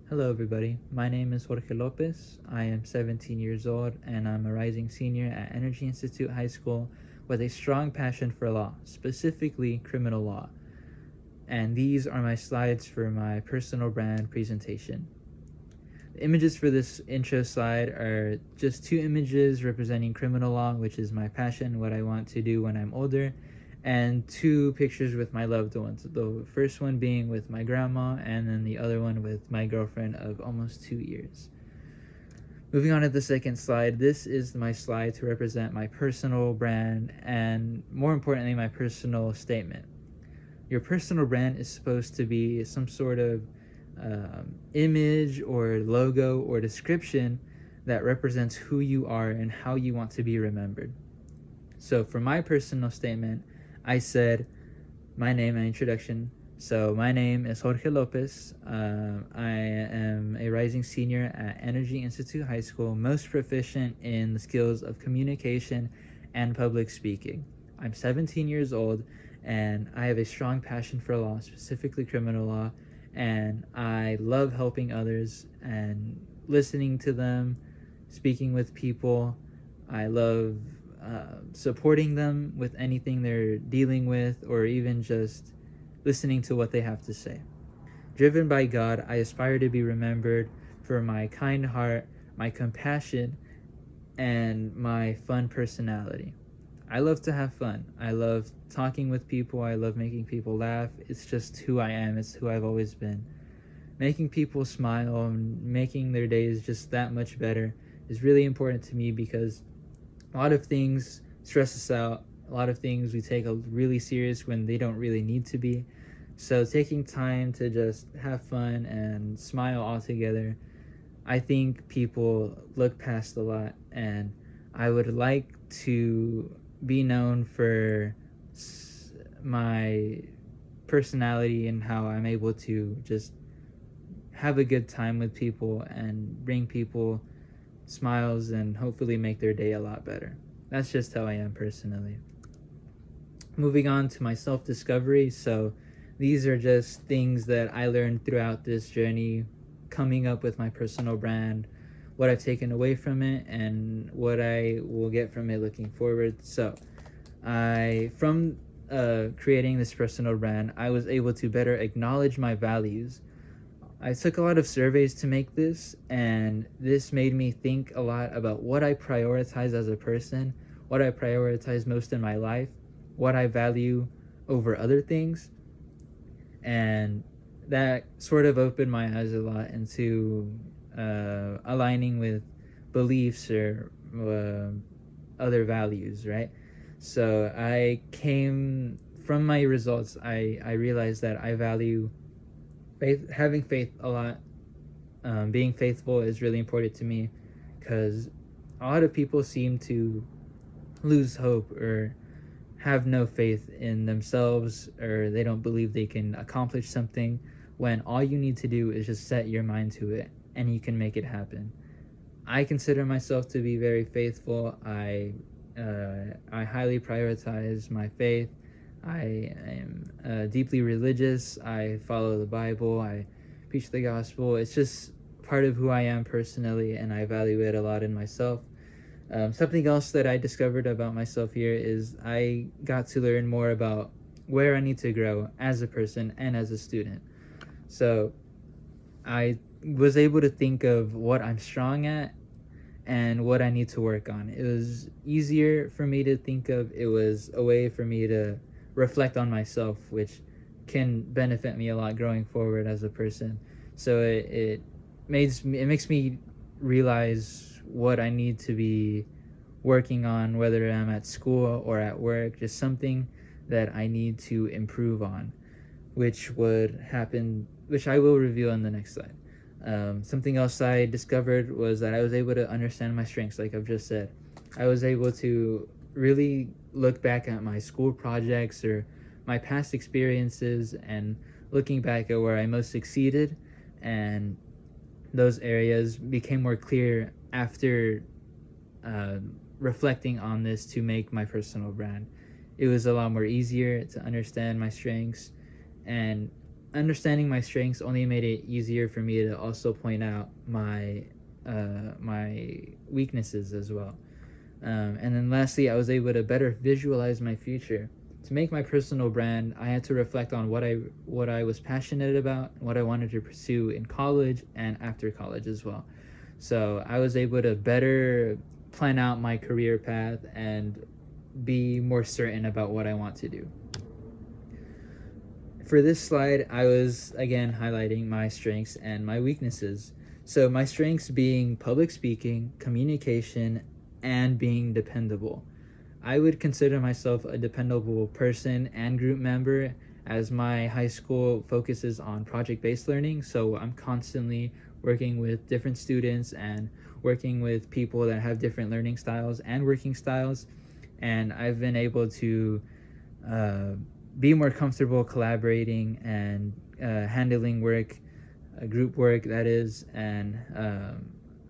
Hello, everybody. My name is Jorge Lopez. I am 17 years old and I'm a rising senior at Energy Institute High School with a strong passion for law, specifically criminal law. And these are my slides for my personal brand presentation. The images for this intro slide are just two images representing criminal law, which is my passion, what I want to do when I'm older, and two pictures with my loved ones. The first one being with my grandma, and then the other one with my girlfriend of almost 2 years. Moving on to the second slide, this is my slide to represent my personal brand and, more importantly, my personal statement. Your personal brand is supposed to be some sort of image or logo or description that represents who you are and how you want to be remembered. So for my personal statement, I said my name and introduction. So my name is Jorge Lopez. I am a rising senior at Energy Institute High School, most proficient in the skills of communication and public speaking. I'm 17 years old and I have a strong passion for law, specifically criminal law, and I love helping others and listening to them, speaking with people. I love supporting them with anything they're dealing with, or even just listening to what they have to say. Driven by God, I aspire to be remembered for my kind heart, my compassion, and my fun personality. I love to have fun. I love talking with people. I love making people laugh. It's just who I am. It's who I've always been. Making people smile and making their days just that much better is really important to me because a lot of things stress us out. A lot of things we take really serious when they don't really need to be. So taking time to just have fun and smile all together, I think people look past a lot, and I would like to be known for my personality and how I'm able to just have a good time with people and bring people smiles and hopefully make their day a lot better. That's just how I am personally. Moving on to my self-discovery. So these are just things that I learned throughout this journey, coming up with my personal brand, what I've taken away from it, and what I will get from it looking forward. So from creating this personal brand, I was able to better acknowledge my values. I took a lot of surveys to make this, and this made me think a lot about what I prioritize as a person, what I prioritize most in my life, what I value over other things, and that sort of opened my eyes a lot into aligning with beliefs or other values, right? So I came from my results, I realized that I value having faith a lot. Being faithful is really important to me because a lot of people seem to lose hope or have no faith in themselves, or they don't believe they can accomplish something, when all you need to do is just set your mind to it and you can make it happen. I consider myself to be very faithful. I highly prioritize my faith. I am deeply religious. I follow the Bible. I preach the gospel. It's just part of who I am personally, and I value it a lot in myself. Something else that I discovered about myself here is I got to learn more about where I need to grow as a person and as a student. So I was able to think of what I'm strong at and what I need to work on. It was easier for me to think of. It was a way for me to reflect on myself, which can benefit me a lot growing forward as a person. So it makes me realize what I need to be working on, whether I'm at school or at work, just something that I need to improve on, which I will reveal in the next slide. Something else I discovered was that I was able to understand my strengths, like I've just said. I was able to really look back at my school projects or my past experiences and looking back at where I most succeeded, and those areas became more clear after uh, reflecting on this to make my personal brand. It was a lot more easier to understand my strengths and understanding my strengths only made it easier for me to also point out my weaknesses as well. And then lastly, I was able to better visualize my future. To make my personal brand, I had to reflect on what I was passionate about, what I wanted to pursue in college and after college as well. So I was able to better plan out my career path and be more certain about what I want to do. For this slide, I was again highlighting my strengths and my weaknesses. So my strengths being public speaking, communication, and being dependable. I would consider myself a dependable person and group member, as my high school focuses on project-based learning, so I'm constantly working with different students and working with people that have different learning styles and working styles, and I've been able to be more comfortable collaborating and handling work, group work that is, and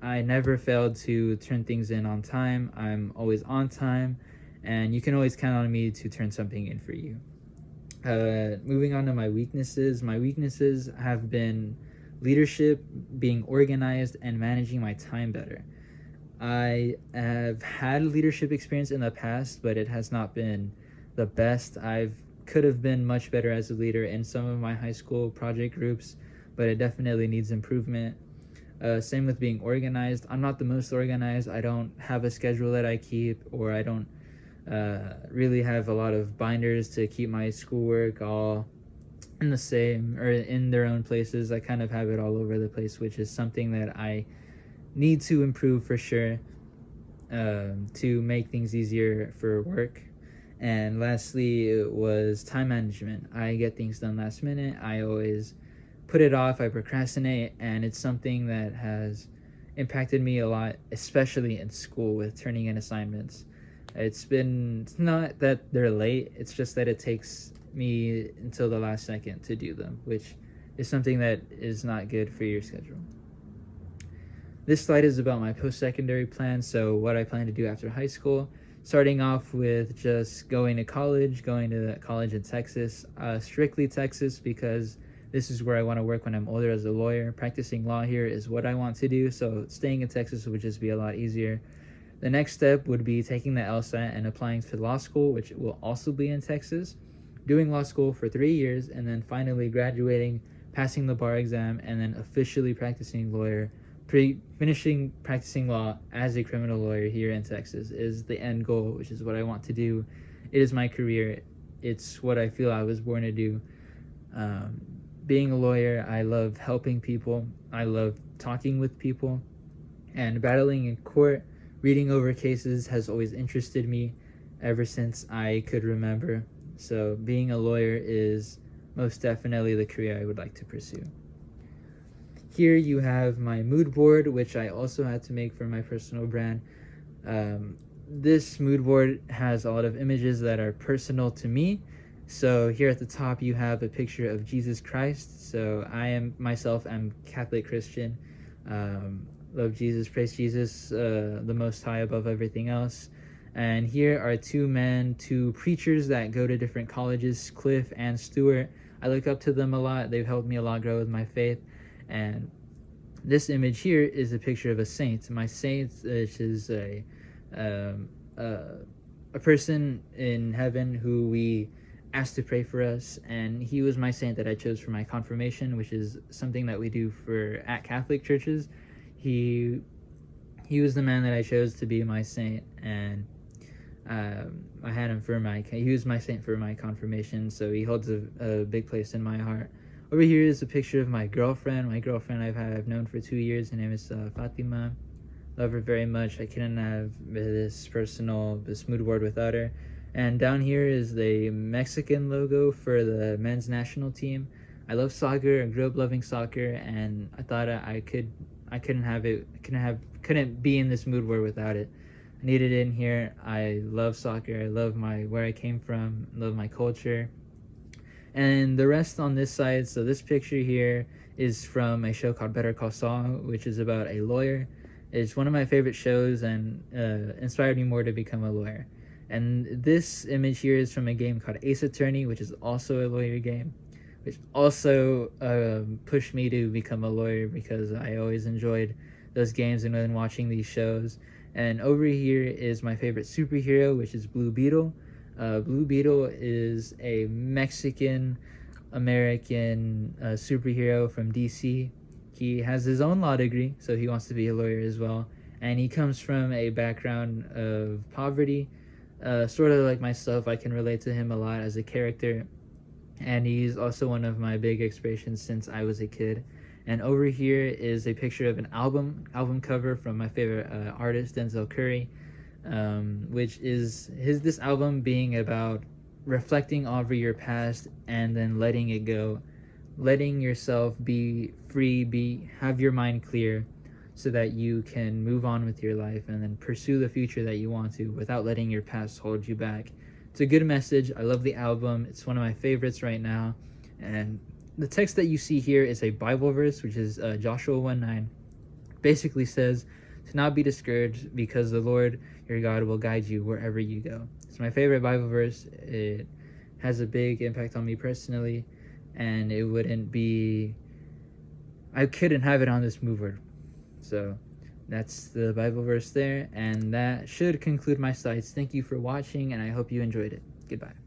I never failed to turn things in on time. I'm always on time, and you can always count on me to turn something in for you. Moving on to my weaknesses have been leadership, being organized, and managing my time better. I have had leadership experience in the past, but it has not been the best. Could have been much better as a leader in some of my high school project groups, but it definitely needs improvement. Same with being organized. I'm not the most organized. I don't have a schedule that I keep, or I don't really have a lot of binders to keep my schoolwork all in the same or in their own places. I kind of have it all over the place, which is something that I need to improve for sure, to make things easier for work. And lastly, it was time management. I get things done last minute. I always put it off. I procrastinate, and it's something that has impacted me a lot, especially in school with turning in assignments. It's not that they're late, it's just that it takes me until the last second to do them, which is something that is not good for your schedule. This slide is about my post-secondary plan, so what I plan to do after high school. Starting off with just going to college in Texas, strictly Texas, because this is where I want to work when I'm older as a lawyer. Practicing law here is what I want to do, so staying in Texas would just be a lot easier. The next step would be taking the LSAT and applying for law school, which will also be in Texas, doing law school for 3 years, and then finally graduating, passing the bar exam, and then officially finishing practicing law as a criminal lawyer here in Texas is the end goal, which is what I want to do. It is my career. It's what I feel I was born to do. Being a lawyer, I love helping people. I love talking with people, and battling in court, reading over cases has always interested me ever since I could remember. So being a lawyer is most definitely the career I would like to pursue. Here you have my mood board, which I also had to make for my personal brand. This mood board has a lot of images that are personal to me. So here at the top you have a picture of Jesus Christ. So I am Catholic Christian. Love Jesus, praise Jesus, the Most High above everything else. And here are two preachers that go to different colleges, Cliff and Stuart. I look up to them a lot. They've helped me a lot grow with my faith. And this image here is a picture of a saint. My saint, which is a person in heaven who we asked to pray for us, and he was my saint that I chose for my confirmation, which is something that we do at Catholic churches. He was the man that I chose to be my saint, and I had him he was my saint for my confirmation, so he holds a big place in my heart. Over here is a picture of my girlfriend. I've known for 2 years. Her name is Fatima. Love her very much. I couldn't have this mood board without her. And down here is the Mexican logo for the men's national team. I love soccer. I grew up loving soccer, and I thought I couldn't be in this mood board without it. I needed it in here. I love soccer. I love where I came from. I love my culture. And the rest on this side, so this picture here is from a show called Better Call Saul, which is about a lawyer. It's one of my favorite shows and inspired me more to become a lawyer. And this image here is from a game called Ace Attorney, which is also a lawyer game. which also pushed me to become a lawyer because I always enjoyed those games and then watching these shows. And over here is my favorite superhero, which is Blue Beetle. Blue Beetle is a Mexican American superhero from DC. He has his own law degree, so he wants to be a lawyer as well. And he comes from a background of poverty. Sort of like myself, I can relate to him a lot as a character. And he's also one of my big inspirations since I was a kid. And over here is a picture of an album cover from my favorite artist, Denzel Curry, which is this album being about reflecting over your past and then letting it go, letting yourself be free, have your mind clear, so that you can move on with your life and then pursue the future that you want to without letting your past hold you back. It's a good message. I love the album. It's one of my favorites right now. And the text that you see here is a Bible verse, which is Joshua 1:9. Basically says to not be discouraged because the Lord your God will guide you wherever you go. It's my favorite Bible verse. It has a big impact on me personally, and I couldn't have it on this move board. So that's the Bible verse there, and that should conclude my slides. Thank you for watching, and I hope you enjoyed it. Goodbye.